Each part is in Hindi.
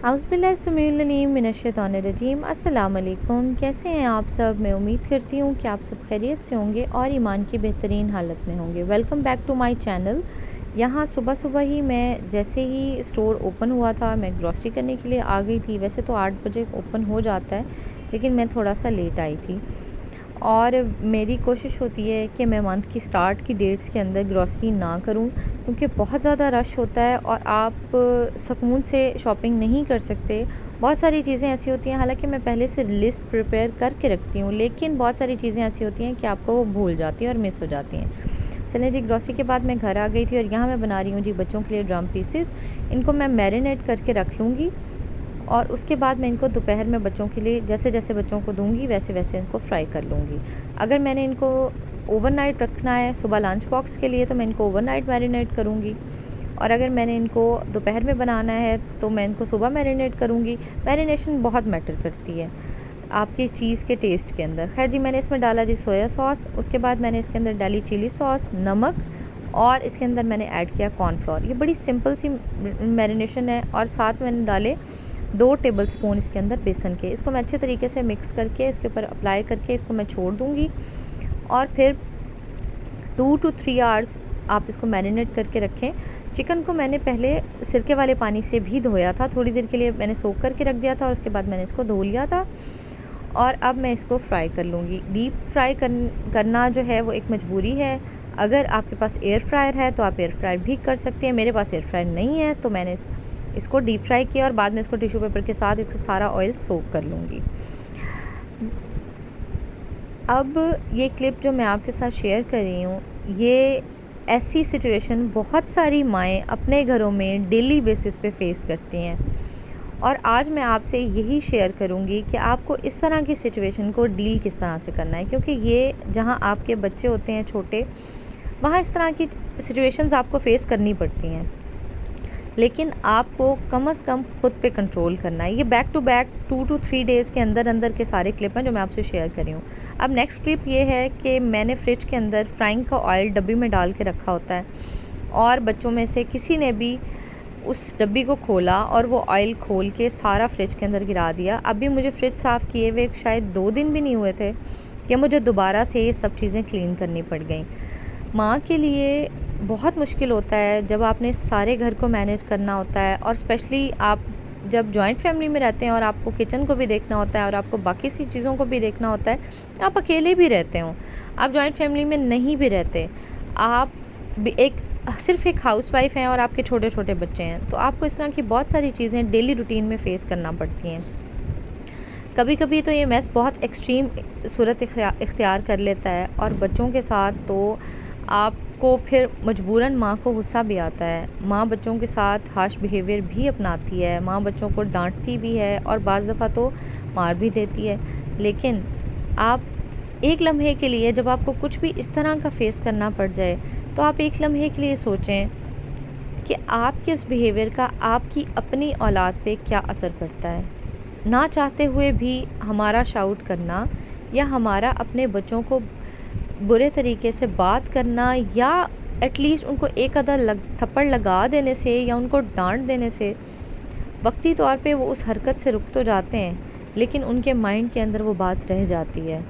औज़ुबिल्लाहिस्समीउल मिनश्शैतानिर्रजीम। अस्सलाम वालेकुम। कैसे हैं आप सब? मैं उम्मीद करती हूँ कि आप सब खैरियत से होंगे और ईमान की बेहतरीन हालत में होंगे। Welcome back to my channel. यहाँ सुबह सुबह ही मैं जैसे ही स्टोर ओपन हुआ था, मैं ग्रॉसरी करने के लिए आ गई थी। वैसे तो 8 बजे ओपन हो जाता है, लेकिन मैं थोड़ा सा लेट आई थी और मेरी कोशिश होती है कि मैं मंथ की स्टार्ट की डेट्स के अंदर ग्रॉसरी ना करूं, क्योंकि बहुत ज़्यादा रश होता है और आप सुकून से शॉपिंग नहीं कर सकते। बहुत सारी चीज़ें ऐसी होती हैं, हालांकि मैं पहले से लिस्ट प्रिपेयर करके रखती हूं, लेकिन बहुत सारी चीज़ें ऐसी होती हैं कि आपको वो भूल जाती हैं और मिस हो जाती हैं। चलें जी, ग्रॉसरी के बाद मैं घर आ गई थी और यहाँ मैं बना रही हूँ जी बच्चों के लिए ड्रम पीसेस। इनको मैं मैरिनेट करके रख लूँगी और उसके बाद मैं इनको दोपहर में बच्चों के लिए जैसे जैसे बच्चों को दूंगी वैसे वैसे इनको फ्राई कर लूँगी। अगर मैंने इनको ओवरनाइट रखना है सुबह लंच बॉक्स के लिए, तो मैं इनको ओवरनाइट मैरिनेट करूँगी, और अगर मैंने इनको दोपहर में बनाना है तो मैं इनको सुबह मैरिनेट करूँगी। मैरिनेशन बहुत मैटर करती है आपकी चीज़ के टेस्ट के अंदर। खैर जी, मैंने इसमें डाला जी सोया सॉस, उसके बाद मैंने इसके अंदर डाली चिली सॉस, नमक, और इसके अंदर मैंने ऐड किया कॉर्नफ्लोर। ये बड़ी सिंपल सी मैरिनेशन है। और साथ मैंने डाले 2 टेबलस्पून इसके अंदर बेसन के। इसको मैं अच्छे तरीके से मिक्स करके इसके ऊपर अप्लाई करके इसको मैं छोड़ दूँगी और फिर 2 to 3 आवर्स आप इसको मैरिनेट करके रखें। चिकन को मैंने पहले सिरके वाले पानी से भी धोया था, थोड़ी देर के लिए मैंने सोक करके रख दिया था और उसके बाद मैंने इसको धो लिया था। और अब मैं इसको फ्राई कर लूँगी। डीप फ्राई करना जो है वो एक मजबूरी है। अगर आपके पास एयर फ्रायर है तो आप एयर फ्रायर भी कर सकते हैं। मेरे पास एयर फ्रायर नहीं है, तो मैंने इसको डीप फ्राई किया और बाद में इसको टिश्यू पेपर के साथ इसका सारा ऑयल सोक कर लूँगी। अब ये क्लिप जो मैं आपके साथ शेयर कर रही हूँ, ये ऐसी सिचुएशन बहुत सारी माएँ अपने घरों में डेली बेसिस पे फेस करती हैं, और आज मैं आपसे यही शेयर करूँगी कि आपको इस तरह की सिचुएशन को डील किस तरह से करना है। क्योंकि ये जहाँ आपके बच्चे होते हैं छोटे, वहाँ इस तरह की सिचुएशंस आपको फेस करनी पड़ती हैं, लेकिन आपको कम से कम ख़ुद पे कंट्रोल करना है। ये back to back 2 to 3 days के अंदर अंदर के सारे क्लिप हैं जो मैं आपसे शेयर कर रही हूँ। अब नेक्स्ट क्लिप ये है कि मैंने फ्रिज के अंदर फ्राइंग का ऑयल डब्बी में डाल के रखा होता है, और बच्चों में से किसी ने भी उस डब्बी को खोला और वो ऑयल खोल के सारा फ्रिज के अंदर गिरा दिया। अभी मुझे फ्रिज साफ़ किए हुए शायद 2 दिन भी नहीं हुए थे कि मुझे दोबारा से ये सब चीज़ें क्लीन करनी पड़ गई। माँ के लिए बहुत मुश्किल होता है जब आपने सारे घर को मैनेज करना होता है, और स्पेशली आप जब जॉइंट फैमिली में रहते हैं और आपको किचन को भी देखना होता है और आपको बाकी सी चीज़ों को भी देखना होता है। आप अकेले भी रहते हो, आप जॉइंट फैमिली में नहीं भी रहते, आप सिर्फ एक हाउसवाइफ हैं और आपके छोटे छोटे बच्चे हैं, तो आपको इस तरह की बहुत सारी चीज़ें डेली रूटीन में फ़ेस करना पड़ती हैं। कभी कभी तो ये मैस बहुत एक्सट्रीम सूरत इख्तियार कर लेता है, और बच्चों के साथ तो आपको फिर मजबूरन माँ को गुस्सा भी आता है। माँ बच्चों के साथ हार्श बिहेवियर भी अपनाती है, माँ बच्चों को डांटती भी है और बाज़ दफ़ा तो मार भी देती है। लेकिन आप एक लम्हे के लिए, जब आपको कुछ भी इस तरह का फ़ेस करना पड़ जाए, तो आप एक लम्हे के लिए सोचें कि आपके उस बिहेवियर का आपकी अपनी औलाद पे क्या असर पड़ता है। ना चाहते हुए भी हमारा शाउट करना, या हमारा अपने बच्चों को बुरे तरीके से बात करना, या एटलीस्ट उनको एक आधा थप्पड़ लगा देने से या उनको डांट देने से, वक्ती तौर पे वो उस हरकत से रुक तो जाते हैं, लेकिन उनके माइंड के अंदर वो बात रह जाती है।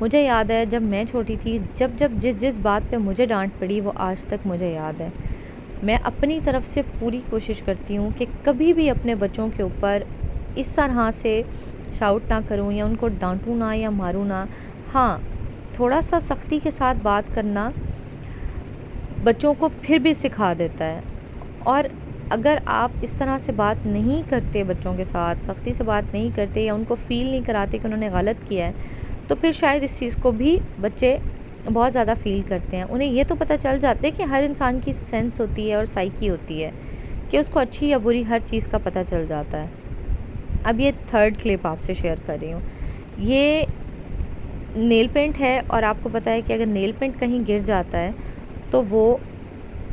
मुझे याद है जब मैं छोटी थी, जब जिस बात पे मुझे डांट पड़ी वो आज तक मुझे याद है। मैं अपनी तरफ से पूरी कोशिश करती हूँ कि कभी भी अपने बच्चों के ऊपर इस तरह से शाउट ना करूँ, या उनको डांटूँ ना, या मारूँ ना। हाँ, थोड़ा सा सख्ती के साथ बात करना बच्चों को फिर भी सिखा देता है, और अगर आप इस तरह से बात नहीं करते, बच्चों के साथ सख्ती से बात नहीं करते, या उनको फ़ील नहीं कराते कि उन्होंने गलत किया है, तो फिर शायद इस चीज़ को भी बच्चे बहुत ज़्यादा फ़ील करते हैं। उन्हें ये तो पता चल जाता है कि हर इंसान की सेंस होती है और साइकी होती है, कि उसको अच्छी या बुरी हर चीज़ का पता चल जाता है। अब ये थर्ड क्लिप आपसे शेयर कर रही हूँ। ये नेल पेंट है, और आपको पता है कि अगर नेल पेंट कहीं गिर जाता है तो वो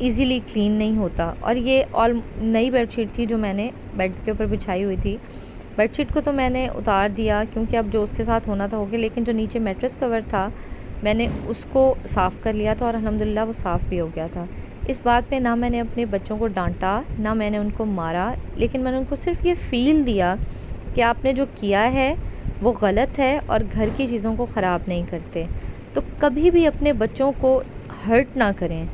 इजीली क्लीन नहीं होता। और ये ऑल नई बेडशीट थी जो मैंने बेड के ऊपर बिछाई हुई थी। बेडशीट को तो मैंने उतार दिया क्योंकि अब जो उसके साथ होना था हो गया, लेकिन जो नीचे मैट्रेस कवर था मैंने उसको साफ़ कर लिया था और अल्हम्दुलिल्लाह वो साफ़ भी हो गया था। इस बात पे ना मैंने अपने बच्चों को डांटा, ना मैंने उनको मारा, लेकिन मैंने उनको सिर्फ़ ये फ़ील दिया कि आपने जो किया है वो गलत है और घर की चीज़ों को ख़राब नहीं करते। तो कभी भी अपने बच्चों को हर्ट ना करें।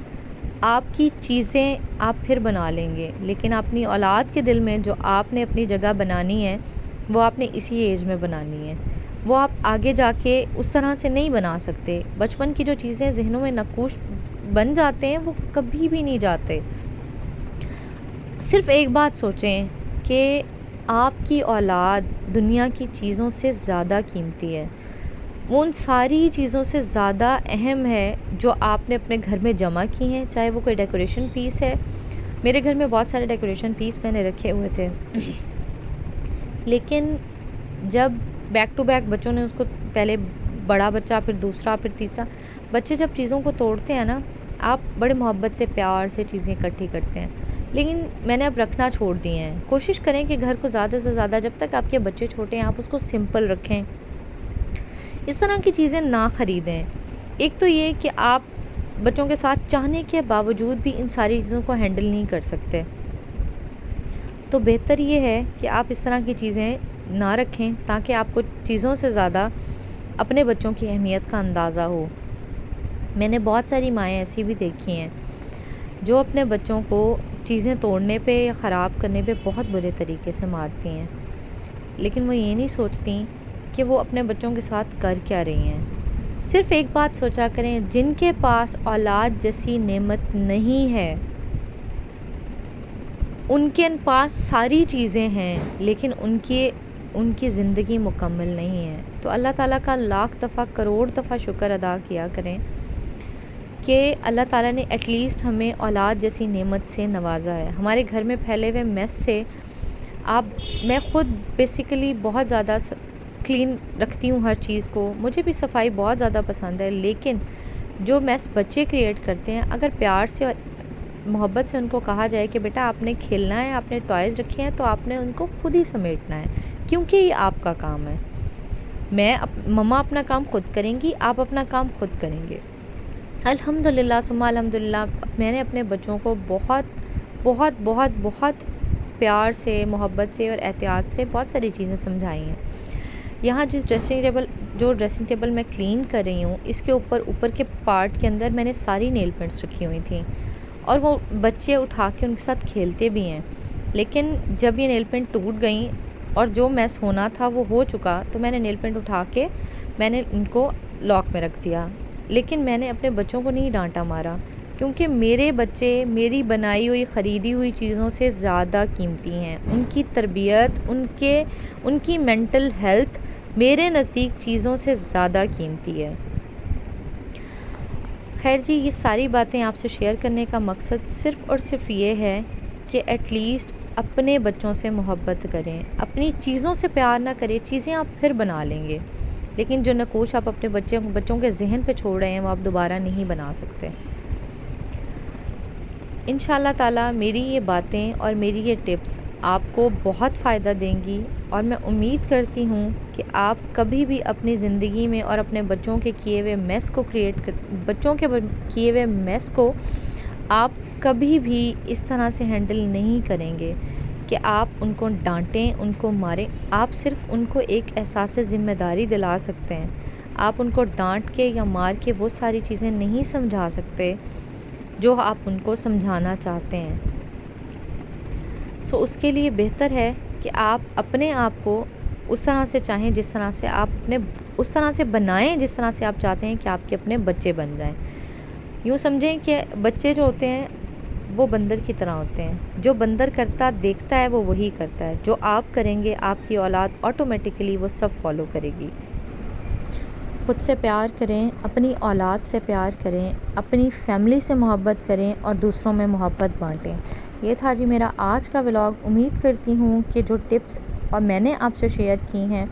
आपकी चीज़ें आप फिर बना लेंगे, लेकिन अपनी औलाद के दिल में जो आपने अपनी जगह बनानी है वो आपने इसी एज में बनानी है। वो आप आगे जाके उस तरह से नहीं बना सकते। बचपन की जो चीज़ें ज़हनों में नक्काश बन जाते हैं वो कभी भी नहीं जाते। सिर्फ़ एक बात सोचें कि आपकी औलाद दुनिया की चीज़ों से ज़्यादा कीमती है। वो उन सारी चीज़ों से ज़्यादा अहम है जो आपने अपने घर में जमा की हैं, चाहे वो कोई डेकोरेशन पीस है। मेरे घर में बहुत सारे डेकोरेशन पीस मैंने रखे हुए थे लेकिन जब बैक टू बैक बच्चों ने उसको, पहले बड़ा बच्चा फिर दूसरा फिर तीसरा, बच्चे जब चीज़ों को तोड़ते हैं ना, आप बड़े मोहब्बत से प्यार से चीज़ें इकट्ठी करते हैं। लेकिन मैंने अब रखना छोड़ दिए हैं। कोशिश करें कि घर को ज़्यादा से ज़्यादा, जब तक आपके बच्चे छोटे हैं, आप उसको सिंपल रखें। इस तरह की चीज़ें ना ख़रीदें। एक तो ये कि आप बच्चों के साथ चाहने के बावजूद भी इन सारी चीज़ों को हैंडल नहीं कर सकते। तो बेहतर ये है कि आप इस तरह की चीज़ें ना रखें ताकि आपको चीज़ों से ज़्यादा अपने बच्चों की अहमियत का अंदाज़ा हो। मैंने बहुत सारी माएँ ऐसी भी देखी हैं जो अपने बच्चों को चीज़ें तोड़ने पे या ख़राब करने पे बहुत बुरे तरीके से मारती हैं, लेकिन वो ये नहीं सोचती कि वो अपने बच्चों के साथ कर क्या रही हैं। सिर्फ़ एक बात सोचा करें, जिनके पास औलाद जैसी नेमत नहीं है, उनके पास सारी चीज़ें हैं लेकिन उनकी ज़िंदगी मुकम्मल नहीं है। तो अल्लाह ताला का लाख दफ़ा करोड़ दफ़ा शुक्र अदा किया करें कि अल्लाह ताला ने एटलीस्ट हमें औलाद जैसी नेमत से नवाज़ा है। हमारे घर में फैले हुए मेस से मैं ख़ुद बेसिकली बहुत ज़्यादा क्लीन रखती हूँ हर चीज़ को। मुझे भी सफाई बहुत ज़्यादा पसंद है, लेकिन जो मेस बच्चे क्रिएट करते हैं, अगर प्यार से और मोहब्बत से उनको कहा जाए कि बेटा आपने खेलना है, आपने टॉयज़ रखे हैं, तो आपने उनको खुद ही समेटना है, क्योंकि ये आपका काम है। मम्मा अपना काम खुद करेंगी, आप अपना काम खुद करेंगे। अल्हम्दुलिल्लाह सुम्मा अल्हम्दुलिल्लाह, मैंने अपने बच्चों को बहुत बहुत बहुत बहुत प्यार से, मोहब्बत से और एहतियात से बहुत सारी चीज़ें समझाई हैं। यहाँ जो ड्रेसिंग टेबल मैं क्लीन कर रही हूँ, इसके ऊपर के पार्ट के अंदर मैंने सारी नेल पेंट्स रखी हुई थी और वो बच्चे उठा के उनके साथ खेलते भी हैं। लेकिन जब ये नेल पेंट टूट गई और जो मैस होना था वो हो चुका, तो मैंने नेल पेंट उठा के मैंने इनको लॉक में रख दिया। लेकिन मैंने अपने बच्चों को नहीं डांटा मारा, क्योंकि मेरे बच्चे मेरी बनाई हुई ख़रीदी हुई चीज़ों से ज़्यादा कीमती हैं। उनकी तरबियत, उनकी मेंटल हेल्थ मेरे नज़दीक चीज़ों से ज़्यादा कीमती है। खैर जी, ये सारी बातें आपसे शेयर करने का मकसद सिर्फ़ और सिर्फ ये है कि एटलीस्ट अपने बच्चों से मोहब्बत करें, अपनी चीज़ों से प्यार ना करें। चीज़ें आप फिर बना लेंगे, लेकिन जो नकोश आप अपने बच्चों के जहन पे छोड़ रहे हैं वो आप दोबारा नहीं बना सकते। इंशाल्लाह ताला मेरी ये बातें और मेरी ये टिप्स आपको बहुत फ़ायदा देंगी और मैं उम्मीद करती हूँ कि आप कभी भी अपनी ज़िंदगी में और अपने बच्चों के किए हुए मेस को आप कभी भी इस तरह से हैंडल नहीं करेंगे कि आप उनको डांटें, उनको मारें। आप सिर्फ़ उनको एक एहसास ज़िम्मेदारी दिला सकते हैं। आप उनको डांट के या मार के वो सारी चीज़ें नहीं समझा सकते जो आप उनको समझाना चाहते हैं। सो उसके लिए बेहतर है कि आप अपने आप को उस तरह से चाहें जिस तरह से आप उस तरह से बनाएं जिस तरह से आप चाहते हैं कि आपके अपने बच्चे बन जाएं। यूँ समझें कि बच्चे जो होते हैं वो बंदर की तरह होते हैं। जो बंदर करता देखता है वो वही करता है। जो आप करेंगे आपकी औलाद ऑटोमेटिकली वो सब फॉलो करेगी। ख़ुद से प्यार करें, अपनी औलाद से प्यार करें, अपनी फैमिली से मोहब्बत करें और दूसरों में मोहब्बत बांटें। ये था जी मेरा आज का व्लॉग। उम्मीद करती हूँ कि जो टिप्स और मैंने आपसे शेयर की हैं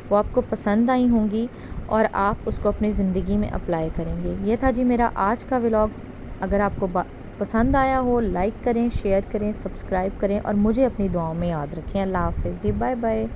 वो आपको पसंद आई होंगी और आप उसको अपनी ज़िंदगी में अप्लाई करेंगे। ये था जी मेरा आज का व्लॉग। अगर आपको पसंद आया हो, लाइक करें, शेयर करें, सब्सक्राइब करें और मुझे अपनी दुआओं में याद रखें। अल्लाह हाफ़िज़। Bye bye.